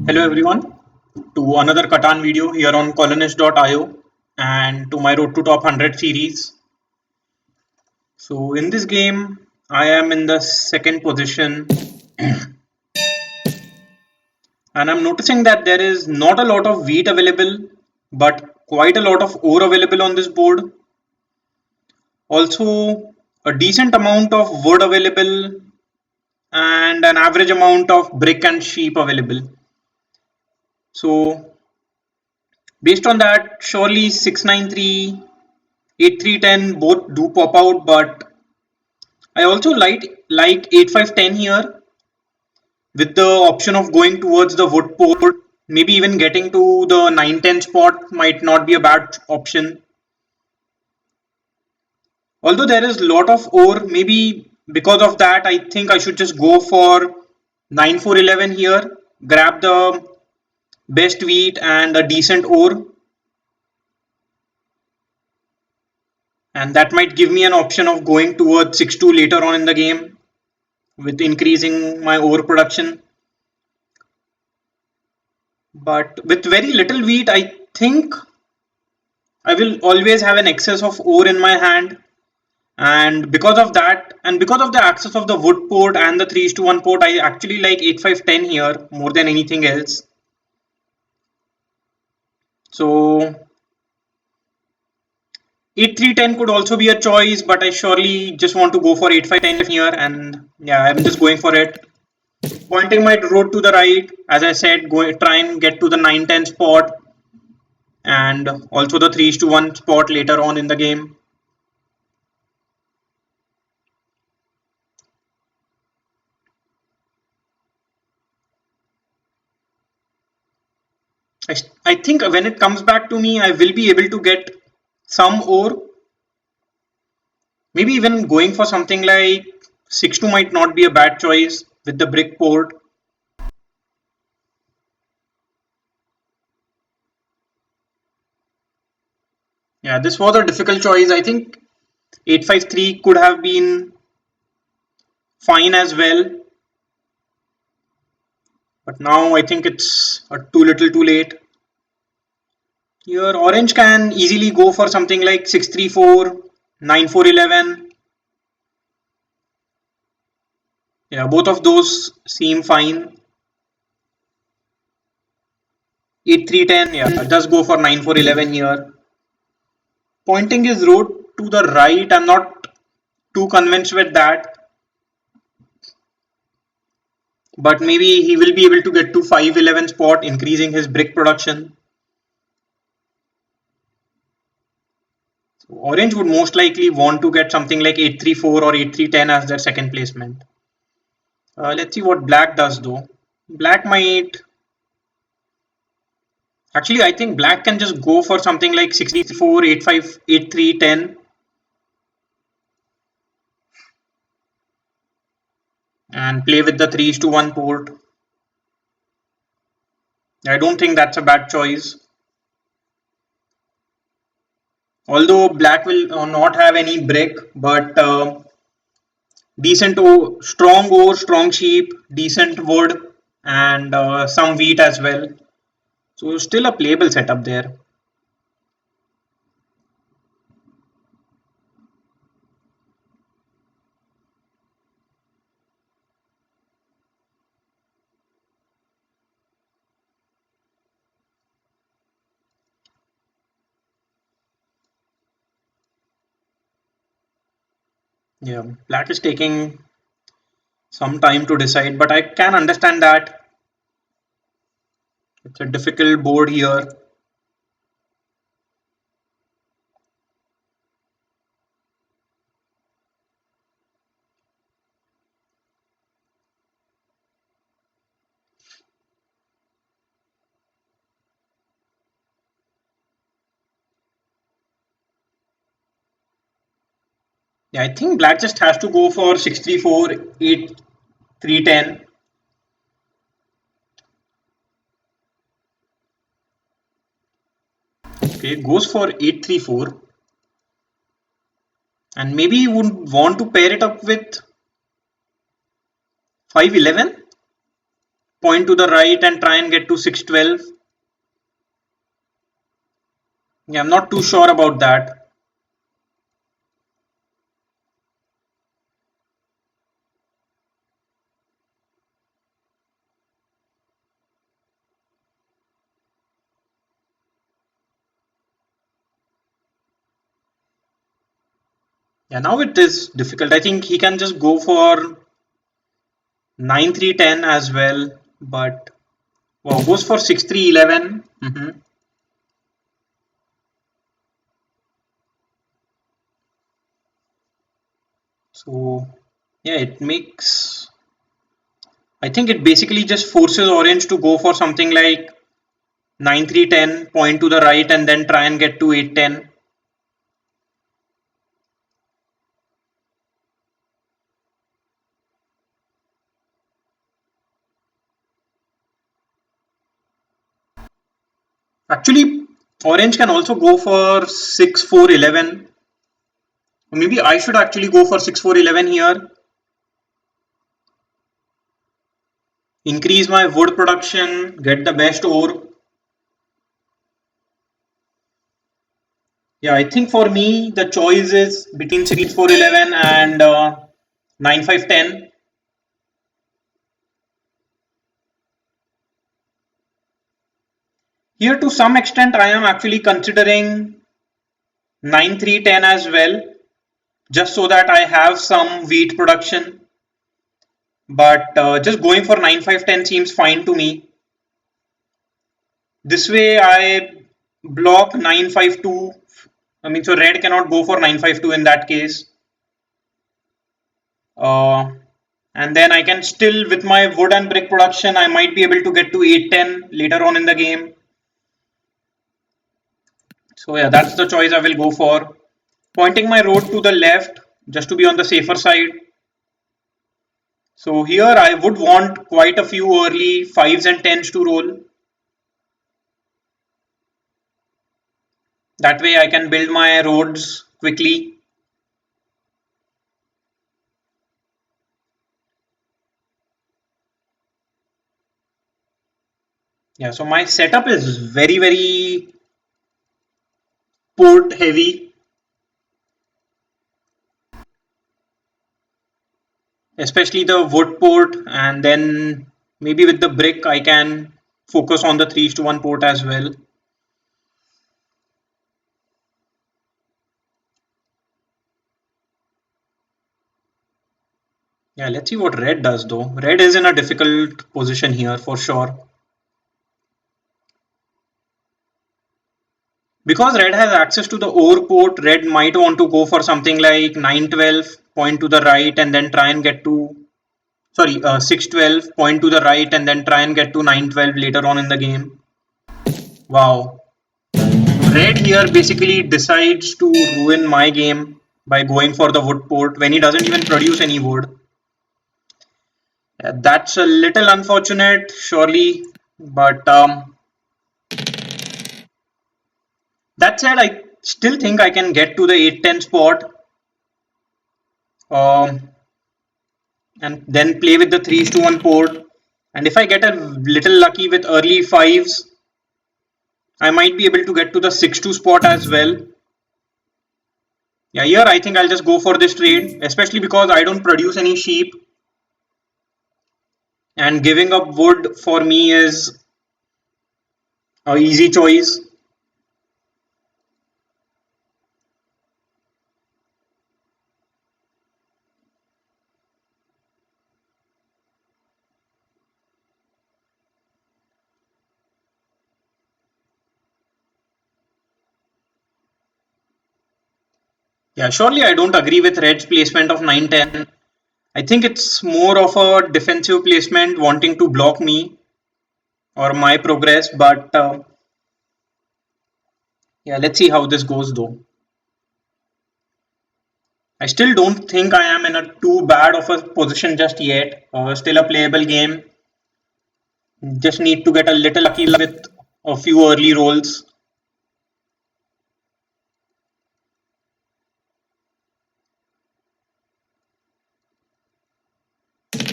Hello everyone to another Catan video here on colonist.io and to my Road to Top 100 series. So in this game I am in the second position and I'm noticing that there is not a lot of wheat available but quite a lot of ore available on this board. Also a decent amount of wood available and an average amount of brick and sheep available. So based on that, surely 693, 8310 both do pop out, but I also like 8510 here with the option of going towards the wood port. Maybe even getting to the 910 spot might not be a bad option. Although there is a lot of ore, maybe because of that, I think I should just go for 9411 here, grab the best wheat and a decent ore, and that might give me an option of going towards 6-2 later on in the game with increasing my ore production. But with very little wheat, I think I will always have an excess of ore in my hand. And because of that, and because of the access of the wood port and the 3:1 port, I actually like 8510 here more than anything else. So 8310 could also be a choice, but I surely just want to go for 8510 here. And yeah, I'm just going for it. Pointing my road to the right, as I said, try and get to the 910 spot and also the 3:1 spot later on in the game. I think when it comes back to me, I will be able to get some ore. Maybe even going for something like 6-2 might not be a bad choice with the brick port. Yeah, this was a difficult choice. I think 853 could have been fine as well. But now I think it's too little too late. Here, orange can easily go for something like 634, 9411. Yeah, both of those seem fine. 8310, yeah, does go for 9411 here. Pointing his road to the right, I'm not too convinced with that. But maybe he will be able to get to 511 spot, increasing his brick production. So orange would most likely want to get something like 834 or 8310 as their second placement. Let's see what black does though. Black might actually, I think black can just go for something like 64, 85, 8310 and play with the 3:1 port. I don't think that's a bad choice. Although black will not have any brick, but decent strong ore, strong sheep, decent wood, and some wheat as well. So still a playable setup there. Yeah, black is taking some time to decide, but I can understand that. It's a difficult board here. Yeah, I think black just has to go for 634, 8, 310. Okay, goes for 834. And maybe you would want to pair it up with 511. point to the right and try and get to 612. Yeah, I'm not too sure about that. Yeah, now it is difficult. I think he can just go for 9-3-10 as well, but wow, goes for 6-3-11. So yeah, it makes. I think it basically just forces Orange to go for something like 9-3-10, point to the right, and then try and get to 8-10. Actually, Orange can also go for 6-4-11. Maybe I should actually go for 6-4-11 here. Increase my wood production, get the best ore. Yeah, I think for me the choice is between 6-4-11 and 9-5-10. Here to some extent I am actually considering 9-3-10 as well, just so that I have some wheat production. But just going for 9-5-10 seems fine to me. This way I block 9-5-2. I mean, so red cannot go for 9-5-2 in that case. Uh, and then I can still, with my wood and brick production, I might be able to get to 8-10 later on in the game. So yeah, that's the choice I will go for. Pointing my road to the left just to be on the safer side. So here I would want quite a few early 5s and 10s to roll. That way I can build my roads quickly. Yeah, so my setup is very port heavy, especially the wood port, and then maybe with the brick I can focus on the 3:1 port as well. Yeah, let's see what red does though. Red is in a difficult position here for sure. Because red has access to the ore port, red might want to go for something like 9-12, point to the right, and then try and get to, sorry, 6-12, point to the right, and then try and get to 9-12 later on in the game. Wow. Red here basically decides to ruin my game by going for the wood port when he doesn't even produce any wood. Yeah, that's a little unfortunate, surely, but that said, I still think I can get to the 8-10 spot. Um, and then play with the 3:1 port. And if I get a little lucky with early 5s, I might be able to get to the 6-2 spot as well. Yeah, here I think I'll just go for this trade, especially because I don't produce any sheep. And giving up wood for me is a easy choice. Yeah, surely I don't agree with Red's placement of 9-10. I think it's more of a defensive placement wanting to block me or my progress, but yeah, let's see how this goes though. I still don't think I am in a too bad of a position just yet. Still a playable game. Just need to get a little lucky with a few early rolls.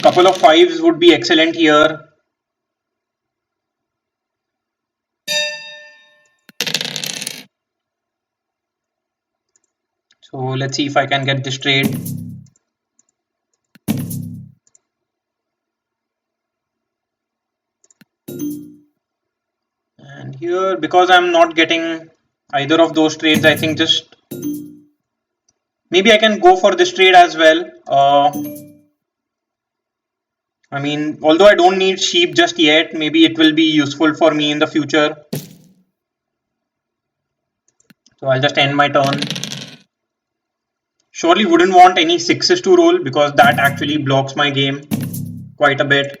Couple of 5s would be excellent here. So let's see if I can get this trade. And here, because I'm not getting either of those trades, I think just maybe I can go for this trade as well. I mean, although I don't need sheep just yet, maybe it will be useful for me in the future. So I'll just end my turn. Surely wouldn't want any sixes to roll because that actually blocks my game quite a bit.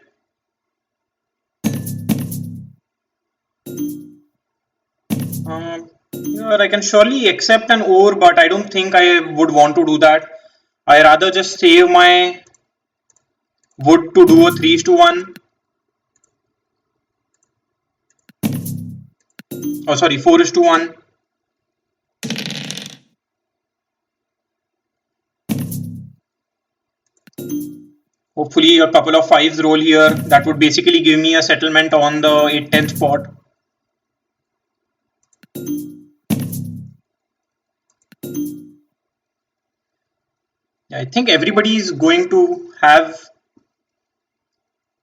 Here I can surely accept an ore, but I don't think I would want to do that. I rather just save my wood to do a 3:1. Oh, sorry, 4:1. Hopefully a couple of fives roll here. That would basically give me a settlement on the 8-10 spot. I think everybody is going to have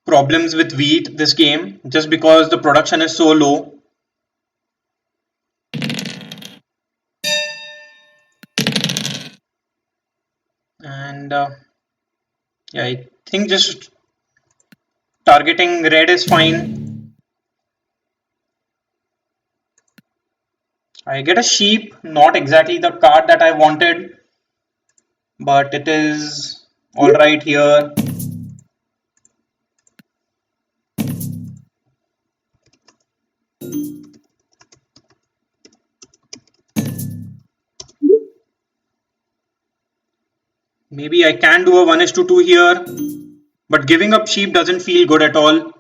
problems with wheat this game just because the production is so low. And yeah, I think just targeting red is fine. I get a sheep, not exactly the card that I wanted, but it is alright here. Maybe I can do a 1:2 here, but giving up sheep doesn't feel good at all.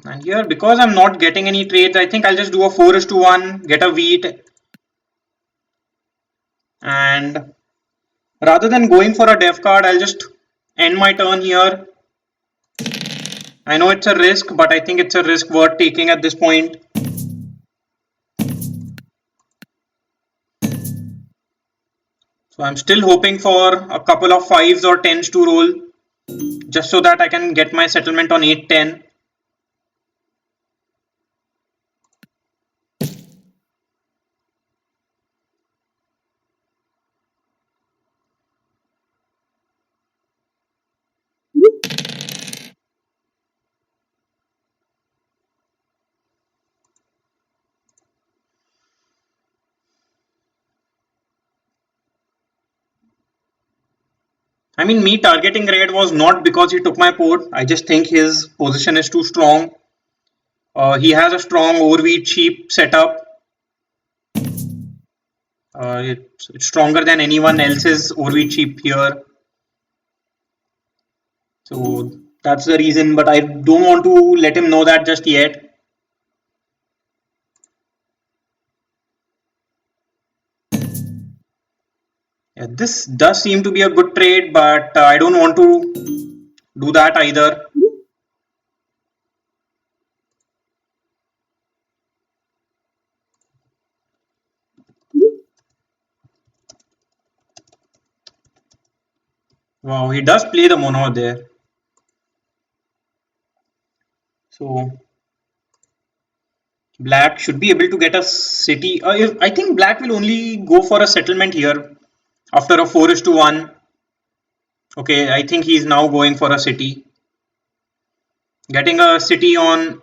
And here, because I'm not getting any trades, I think I'll just do a 4:1, get a wheat, and rather than going for a dev card, I'll just end my turn here. I know it's a risk, but I think it's a risk worth taking at this point. So I'm still hoping for a couple of fives or tens to roll, just so that I can get my settlement on 8-10. I mean, me targeting red was not because he took my port. I just think his position is too strong. He has a strong overweight sheep setup. It's stronger than anyone else's overweight sheep here. So that's the reason, but I don't want to let him know that just yet. Yeah, this does seem to be a good trade, but I don't want to do that either. Wow, he does play the mono there. So black should be able to get a city. I think black will only go for a settlement here after a 4:1. Okay, I think he's now going for a city. Getting a city on,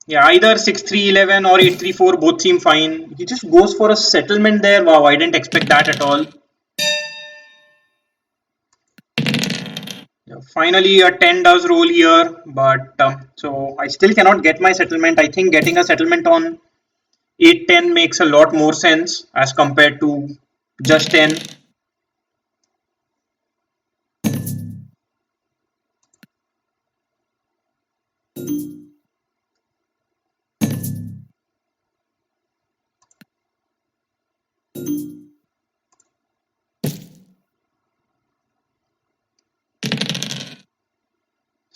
yeah, either 6-3-11 or 8-3-4 both seem fine. He just goes for a settlement there. Wow, I didn't expect that at all. Yeah, finally, a 10 does roll here, but so I still cannot get my settlement. I think getting a settlement on 8-10 makes a lot more sense as compared to just 10.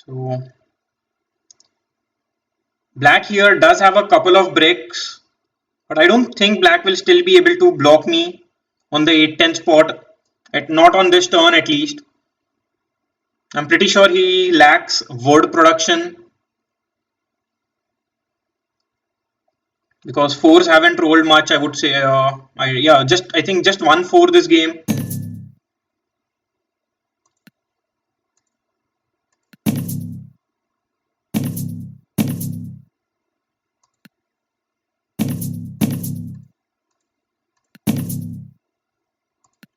So black here does have a couple of bricks, but I don't think black will still be able to block me on the 8-10 spot, not on this turn at least. I'm pretty sure he lacks wood production because fours haven't rolled much. I would say, I think just 1-4 this game.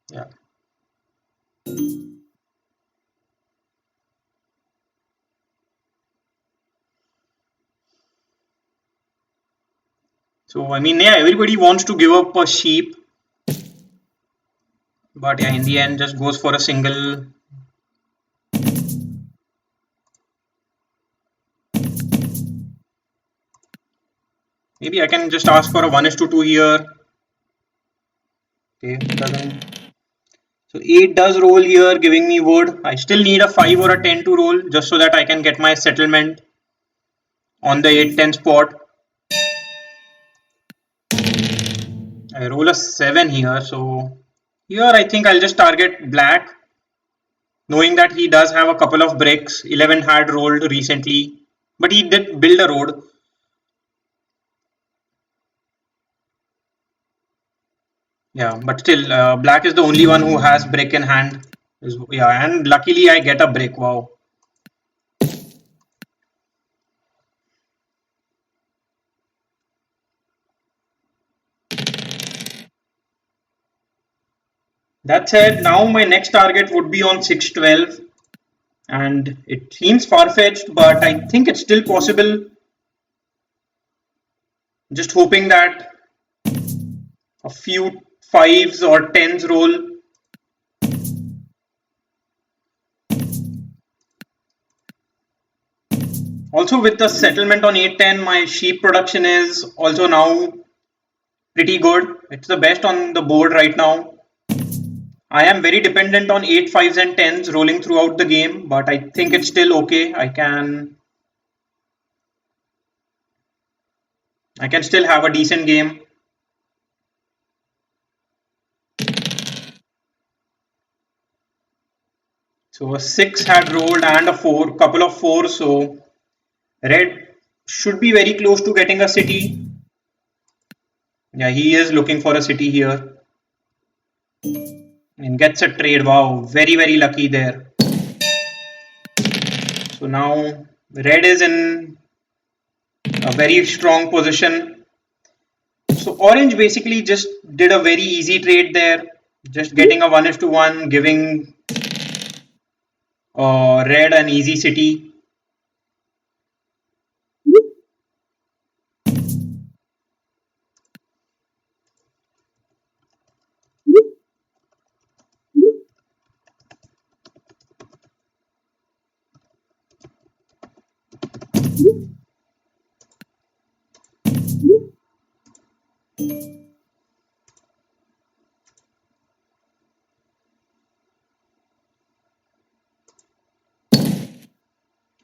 Yeah. So I mean, yeah, everybody wants to give up a sheep, but yeah, in the end, just goes for a single. Maybe I can just ask for a 1:2 here. Okay, doesn't. So 8 does roll here, giving me wood. I still need a 5 or a 10 to roll just so that I can get my settlement on the 8-10 spot. I roll a 7 here, so here I think I'll just target black, knowing that he does have a couple of bricks. 11 had rolled recently, but he did build a road. Yeah, but still, black is the only one who has brick in hand. Yeah, and luckily I get a brick. Wow. That said, now my next target would be on 6-12, and it seems far-fetched, but I think it's still possible. Just hoping that a few fives or tens roll. Also, with the settlement on 8-10, my sheep production is also now pretty good. It's the best on the board right now. I am very dependent on 8 5s and 10s rolling throughout the game, but I think it's still okay. I can still have a decent game. So a 6 had rolled and a 4, couple of 4s, so red should be very close to getting a city. Yeah, he is looking for a city here and gets a trade. Wow, very, very lucky there. So now red is in a very strong position. So orange basically just did a very easy trade there, just getting a 1:1, giving red an easy city.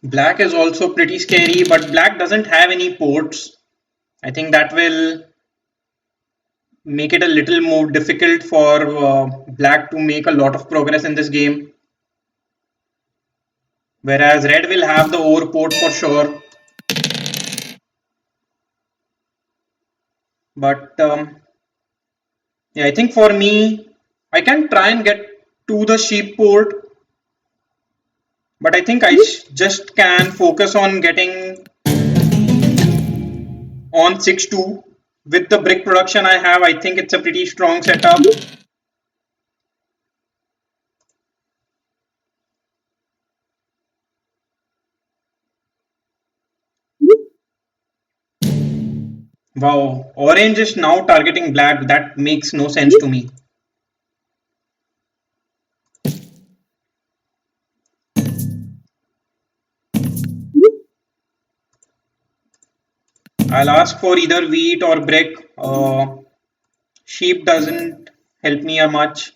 Black is also pretty scary, but black doesn't have any ports. I think that will make it a little more difficult for black to make a lot of progress in this game. Whereas red will have the ore port for sure. But yeah, I think for me, I can try and get to the sheep port, but I think I just can focus on getting on 6-2. With the brick production I have, I think it's a pretty strong setup. Wow, orange is now targeting black. That makes no sense to me. I'll ask for either wheat or brick. Sheep doesn't help me much.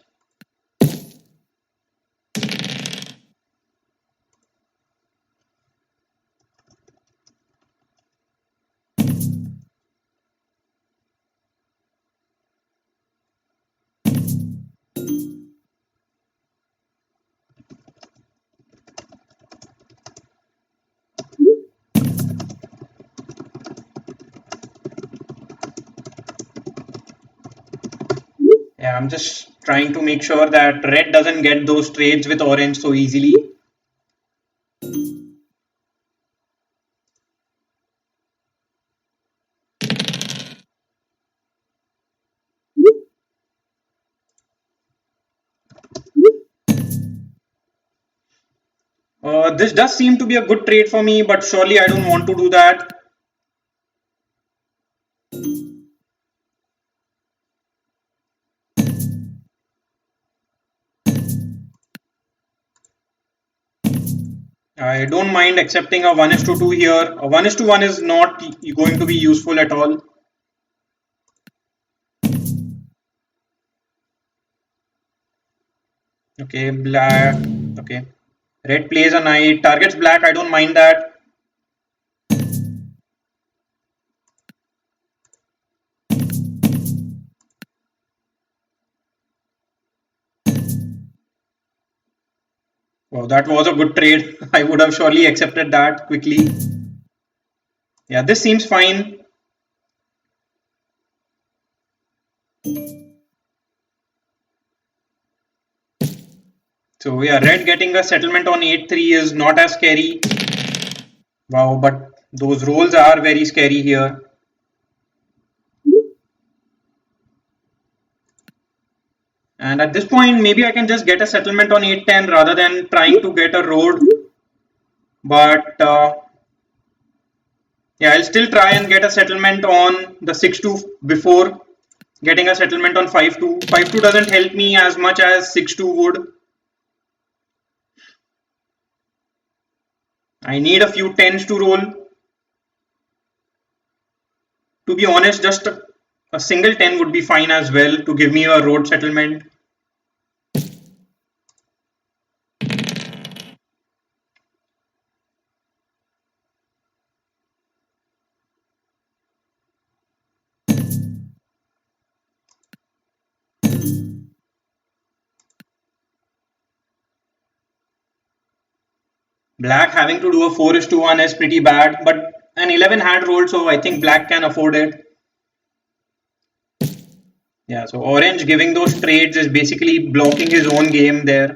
Yeah, I'm just trying to make sure that red doesn't get those trades with orange so easily. This does seem to be a good trade for me, but surely I don't want to do that. I don't mind accepting a 1 is to 2 here. A 1 is to 1 is not going to be useful at all. Okay, black. Okay. Red plays a knight. Targets black. I don't mind that. Wow, that was a good trade. I would have surely accepted that quickly. Yeah, this seems fine. So yeah, red getting a settlement on 8-3 is not as scary. Wow, but those rolls are very scary here. And at this point, maybe I can just get a settlement on 8-10 rather than trying to get a road. But yeah, I'll still try and get a settlement on the 6-2 before getting a settlement on 5-2. 5-2 doesn't help me as much as 6-2 would. I need a few 10s to roll. To be honest, just a single 10 would be fine as well to give me a road settlement. Black having to do a 4 is to 1 is pretty bad, but an 11 had rolled, so I think black can afford it. Yeah, so orange giving those trades is basically blocking his own game there.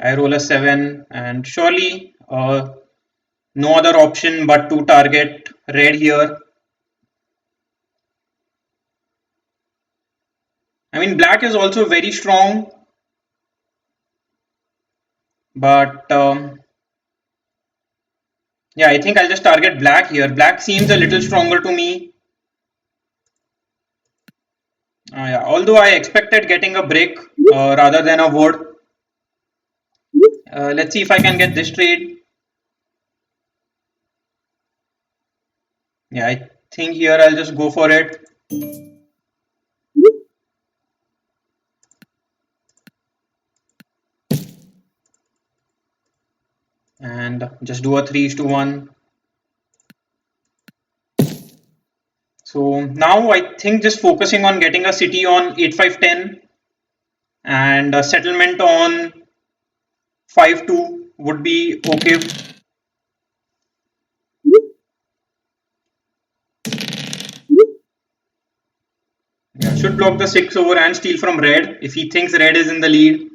I roll a 7, and surely no other option but to target red here. I mean, black is also very strong, but yeah, I think I'll just target black here. Black seems a little stronger to me. Yeah, although I expected getting a brick rather than a wood. Let's see if I can get this trade. Yeah, I think here I'll just go for it. And just do a 3 is to 1. So now I think just focusing on getting a city on 8-5-10 and a settlement on 5-2 would be okay. Yeah, should block the 6 over and steal from red if he thinks red is in the lead.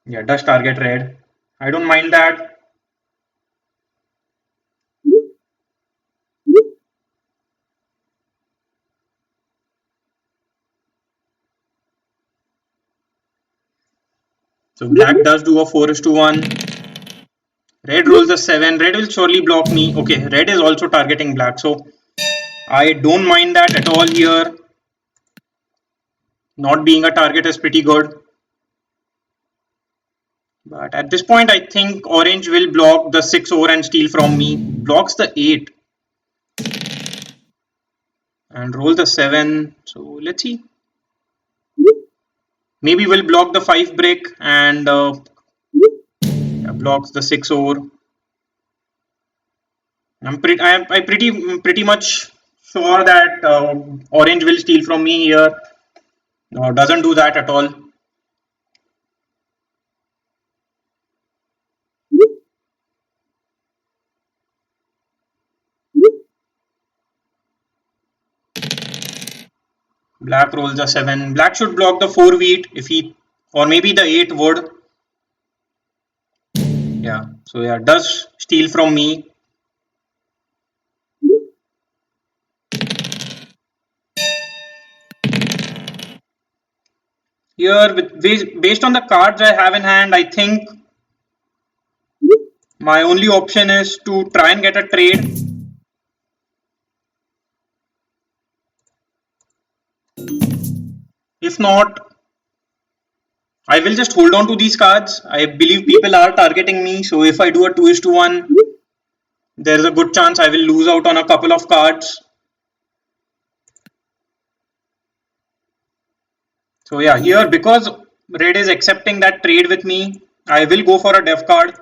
Yeah, does target red. I don't mind that. So black does do a 4 is to 1. Red rolls a 7. Red will surely block me. Okay, red is also targeting black. So I don't mind that at all here. Not being a target is pretty good. But at this point, I think orange will block the 6 over and steal from me. Blocks the 8. And roll the 7. So let's see. Maybe we'll block the 5 brick and blocks the 6 over. I pretty much sure that orange will steal from me here. Doesn't do that at all. Black rolls a 7. Black should block the 4 wheat if he, or maybe the 8 would. Yeah, so yeah, does steal from me. Here, based on the cards I have in hand, I think my only option is to try and get a trade. If not, I will just hold on to these cards. I believe people are targeting me, so if I do a 2:1, there's a good chance I will lose out on a couple of cards. So yeah, here because red is accepting that trade with me, I will go for a def card.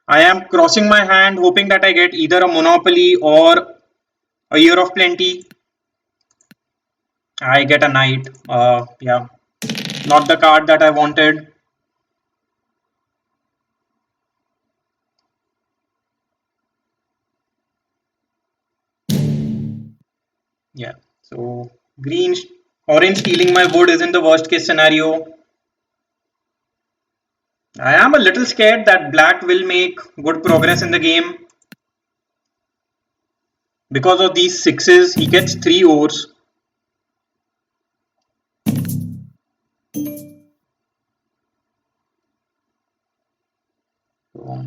I am crossing my hand hoping that I get either a monopoly or a year of plenty. I get a knight. Yeah, not the card that I wanted. Yeah, so green, orange stealing my wood isn't the worst case scenario. I am a little scared that black will make good progress in the game. Because of these sixes, he gets 3 ores. So,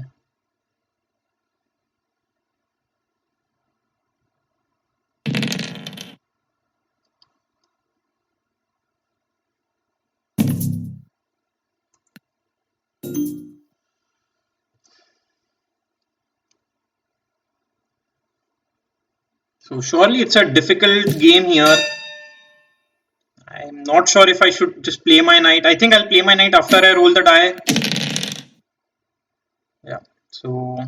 so surely it's a difficult game here. I'm not sure if I should just play my knight. I think I'll play my knight after I roll the die. Yeah. So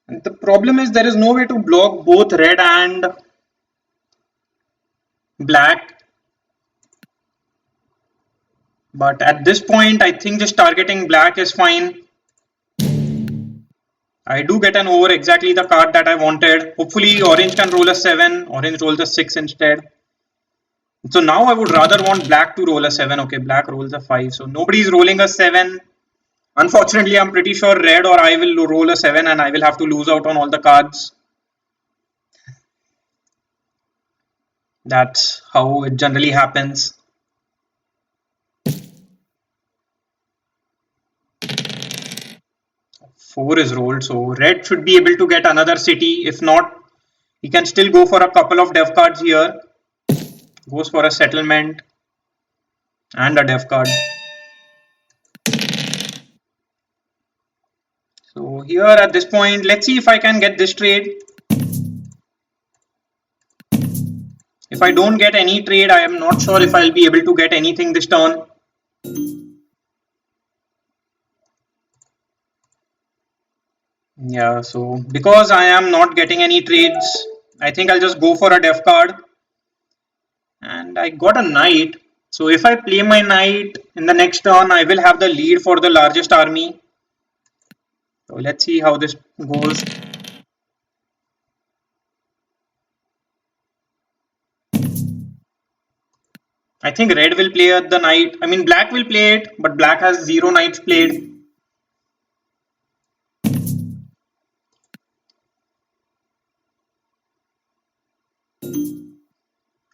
and the problem is there is no way to block both red and black. But at this point, I think just targeting black is fine. I do get an over exactly the card that I wanted. Hopefully orange can roll a 7. Orange rolls a 6 instead. So now I would rather want black to roll a 7. Okay, black rolls a 5. So nobody's rolling a 7. Unfortunately, I'm pretty sure red or I will roll a 7 and I will have to lose out on all the cards. That's how it generally happens. 4 is rolled, so red should be able to get another city. If not, he can still go for a couple of dev cards here. Goes for a settlement and a dev card. So here at this point, let's see if I can get this trade. If I don't get any trade, I am not sure if I'll be able to get anything this turn. Yeah, so because I am not getting any trades, I think I'll just go for a def card. And I got a knight. So if I play my knight in the next turn, I will have the lead for the largest army. So let's see how this goes. I think red will play at the knight. I mean black will play it, but black has 0 knights played.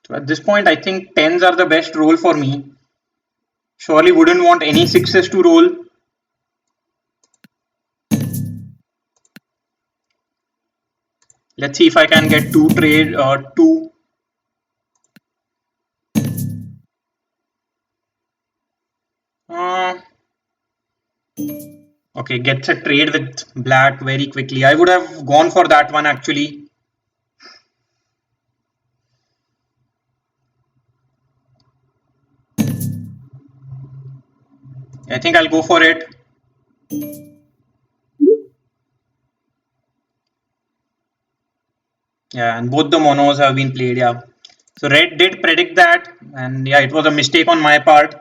So at this point, I think 10s are the best roll for me. Surely wouldn't want any 6s to roll. Let's see if I can get two. Uh, okay, gets a trade with black very quickly. I would have gone for that one actually. I think I'll go for it. Yeah, and both the monos have been played. Yeah. So red did predict that, and yeah, it was a mistake on my part.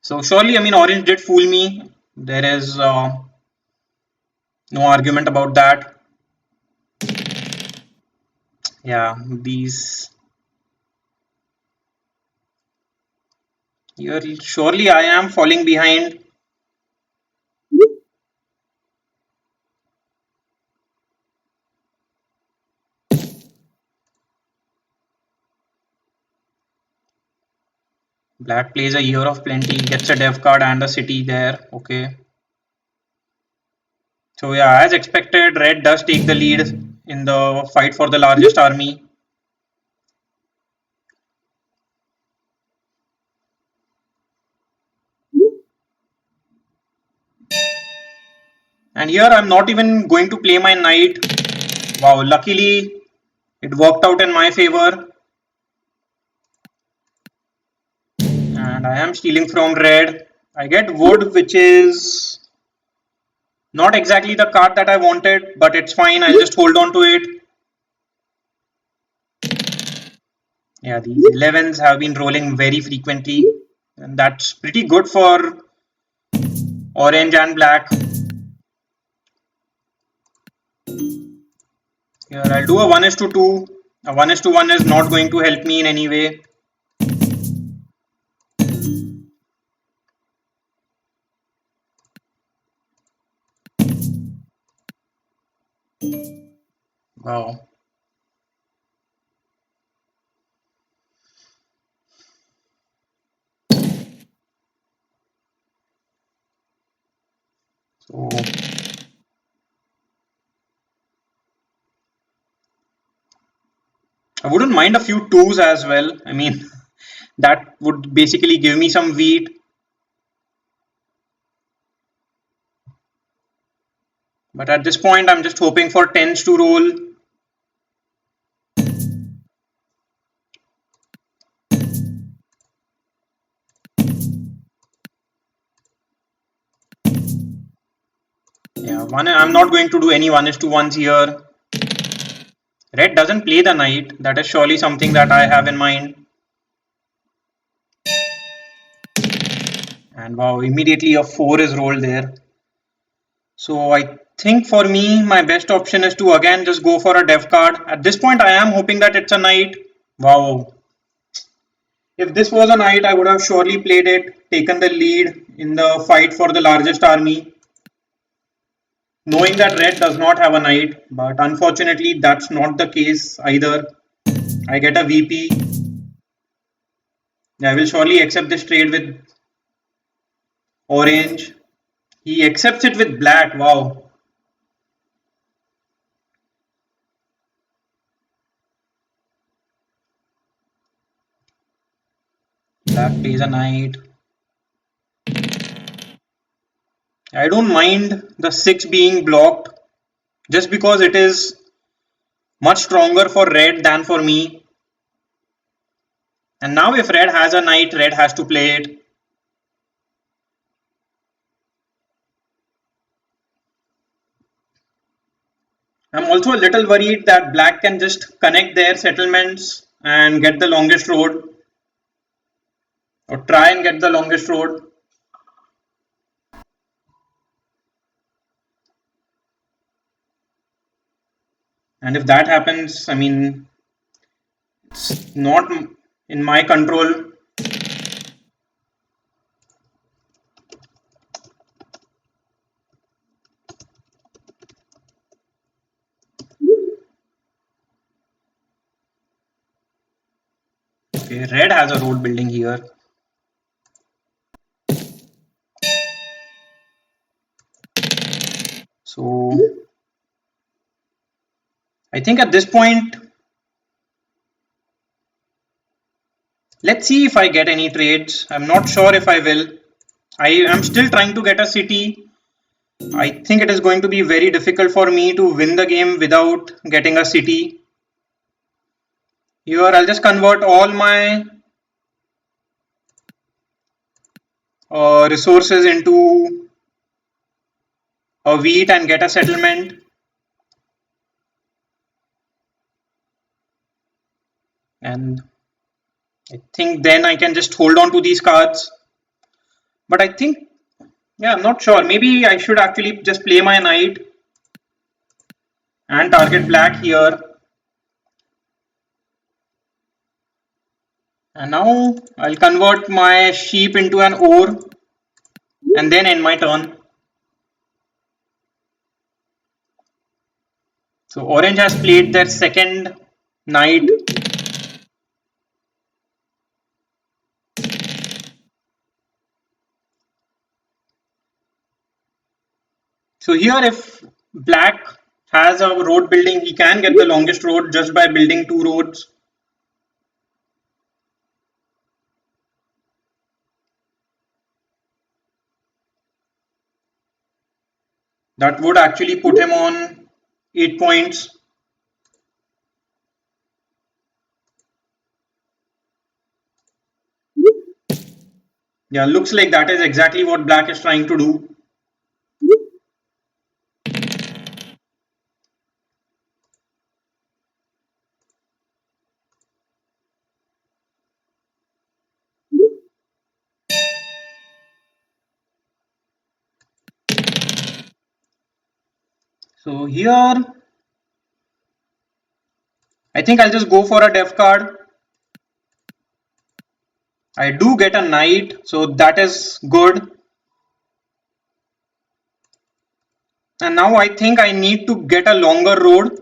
So surely, I mean, orange did fool me. There is no argument about that. Yeah, these here surely I am falling behind. Black plays a year of plenty, gets a dev card and a city there. Okay. So yeah, as expected, red does take the lead in the fight for the largest army. And here I'm not even going to play my knight. Wow, luckily it worked out in my favor. And I am stealing from red. I get wood, which is not exactly the card that I wanted, but it's fine. I'll just hold on to it. Yeah, these 11s have been rolling very frequently, and that's pretty good for orange and black. Here I'll do a 1 is to 2. A 1 is to 1 is not going to help me in any way. Wow. So I wouldn't mind a few 2s as well. I mean, that would basically give me some wheat. But at this point, I'm just hoping for 10s to roll. Yeah, I'm not going to do any 1 is to 1s here. Red doesn't play the knight. That is surely something that I have in mind. And wow, immediately a 4 is rolled there. So I think for me, my best option is to again just go for a dev card. At this point, I am hoping that it's a knight. Wow. If this was a knight, I would have surely played it, taken the lead in the fight for the largest army, knowing that red does not have a knight. But unfortunately, that's not the case either. I get a VP. I will surely accept this trade with orange. He accepts it with black. Wow. Black plays a knight. I don't mind the 6 being blocked just because it is much stronger for red than for me. And now if red has a knight, red has to play it. I'm also a little worried that black can just connect their settlements and get the longest road, or try and get the longest road. And if that happens, I mean, it's not in my control. Okay, red has a road building here. So I think at this point, let's see if I get any trades. I'm not sure if I will. I am still trying to get a city. I think it is going to be very difficult for me to win the game without getting a city. Here I'll just convert all my resources into a wheat and get a settlement. And I think then I can just hold on to these cards. But I think, yeah, I'm not sure. Maybe I should actually just play my knight and target black here. And now I'll convert my sheep into an ore and then end my turn. So orange has played their second knight. So here if black has a road building, he can get the longest road just by building 2 roads. That would actually put him on 8 points. Yeah, looks like that is exactly what black is trying to do. So here I think I'll just go for a def card. I do get a knight, so that is good. And now I think I need to get a longer road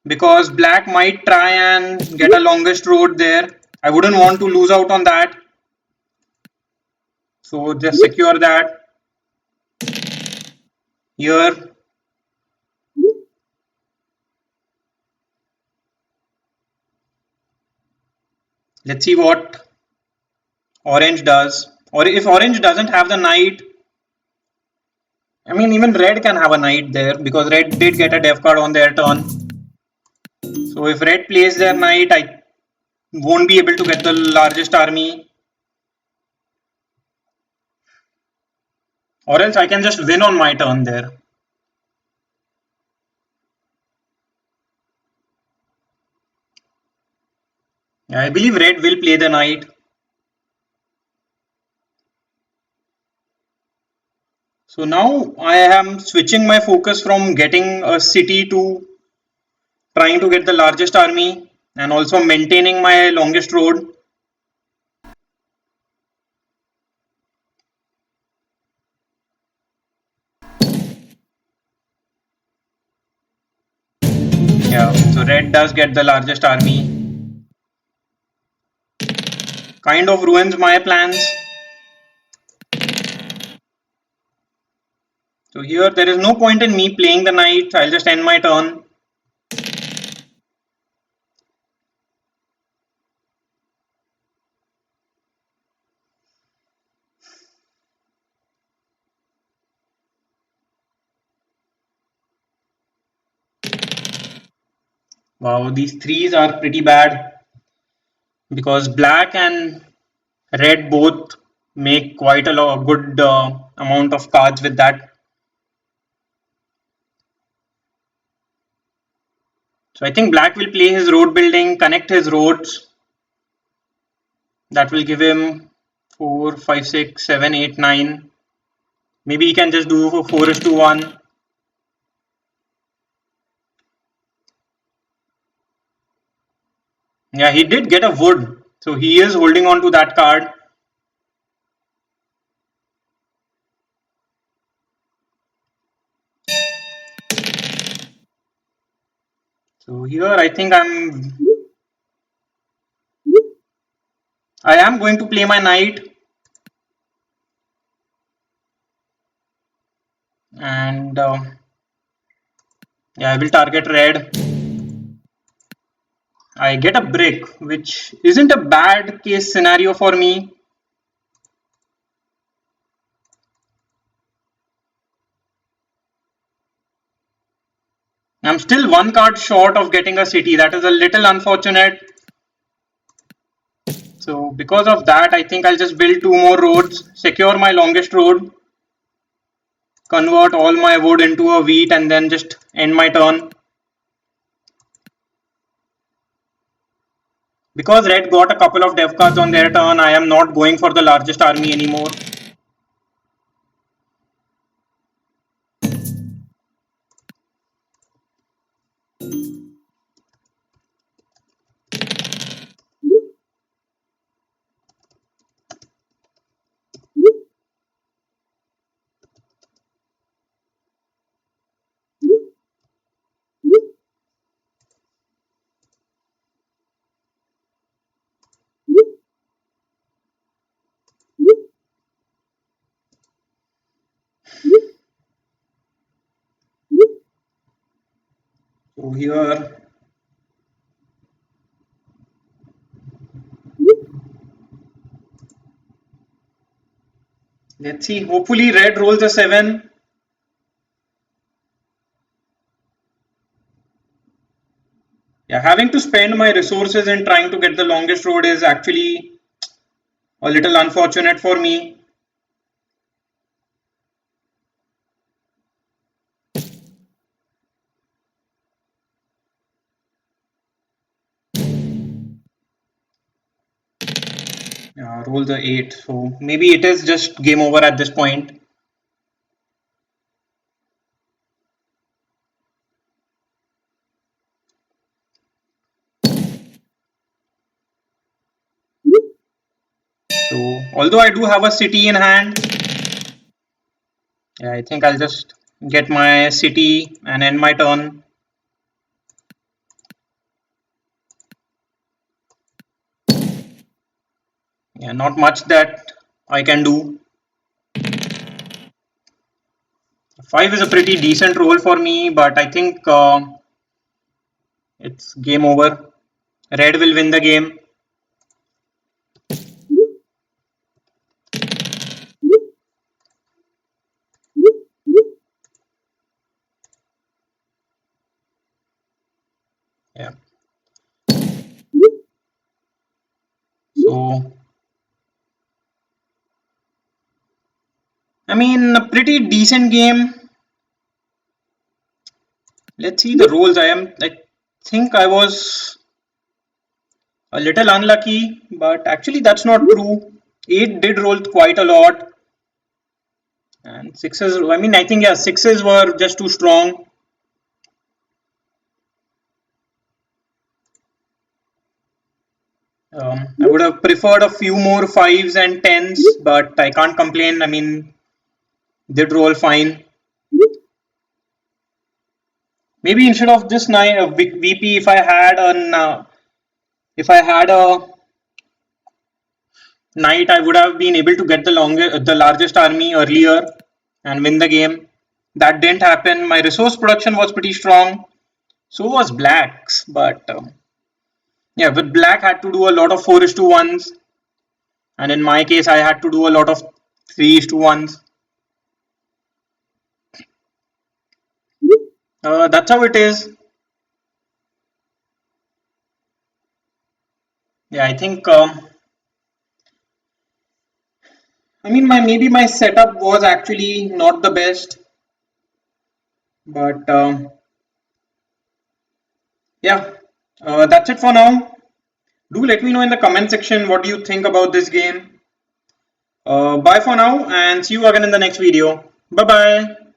because black might try and get a longest road there. I wouldn't want to lose out on that. So just secure that. Here, let's see what orange does. Or if orange doesn't have the knight, I mean even red can have a knight there because red did get a def card on their turn. So if red plays their knight, I won't be able to get the largest army. Or else I can just win on my turn there. Yeah, I believe red will play the knight. So now I am switching my focus from getting a city to trying to get the largest army and also maintaining my longest road. Yeah, so red does get the largest army. Kind of ruins my plans. So here there is no point in me playing the knight. I'll just end my turn. Wow, these threes are pretty bad because black and red both make quite a lot good amount of cards with that. So I think black will play his road building, connect his roads. That will give him 4, 5, 6, 7, 8, 9. Maybe he can just do 4:1. Yeah, he did get a wood. So he is holding on to that card. So here I am going to play my knight. And yeah, I will target red. I get a brick, which isn't a bad case scenario for me. I'm still 1 card short of getting a city. That is a little unfortunate. So because of that, I think I'll just build 2 more roads, secure my longest road, convert all my wood into a wheat, and then just end my turn. Because red got a couple of dev cards on their turn, I am not going for the largest army anymore. So here, let's see. Hopefully, red rolls a 7. Yeah, having to spend my resources in trying to get the longest road is actually a little unfortunate for me. Yeah, roll the 8. So maybe it is just game over at this point. So although I do have a city in hand, yeah, I think I'll just get my city and end my turn. Yeah, not much that I can do. 5 is a pretty decent roll for me, but I think it's game over. Red will win the game. Yeah. So, I mean, a pretty decent game. Let's see the rolls. I think I was a little unlucky, but actually that's not true. 8 did roll quite a lot, and sixes. I mean, I think yeah, sixes were just too strong. I would have preferred a few more fives and tens, but I can't complain. I mean, did roll fine. Maybe instead of this nine VP, if I had a knight, I would have been able to get the largest army earlier and win the game. That didn't happen. My resource production was pretty strong. So was Black's, but yeah, with Black had to do a lot of 4:1s, and in my case, I had to do a lot of 3:1s. That's how it is. Yeah, I think. I mean, my maybe my setup was actually not the best, but yeah, that's it for now. Do let me know in the comment section what do you think about this game. Bye for now, and see you again in the next video. Bye bye.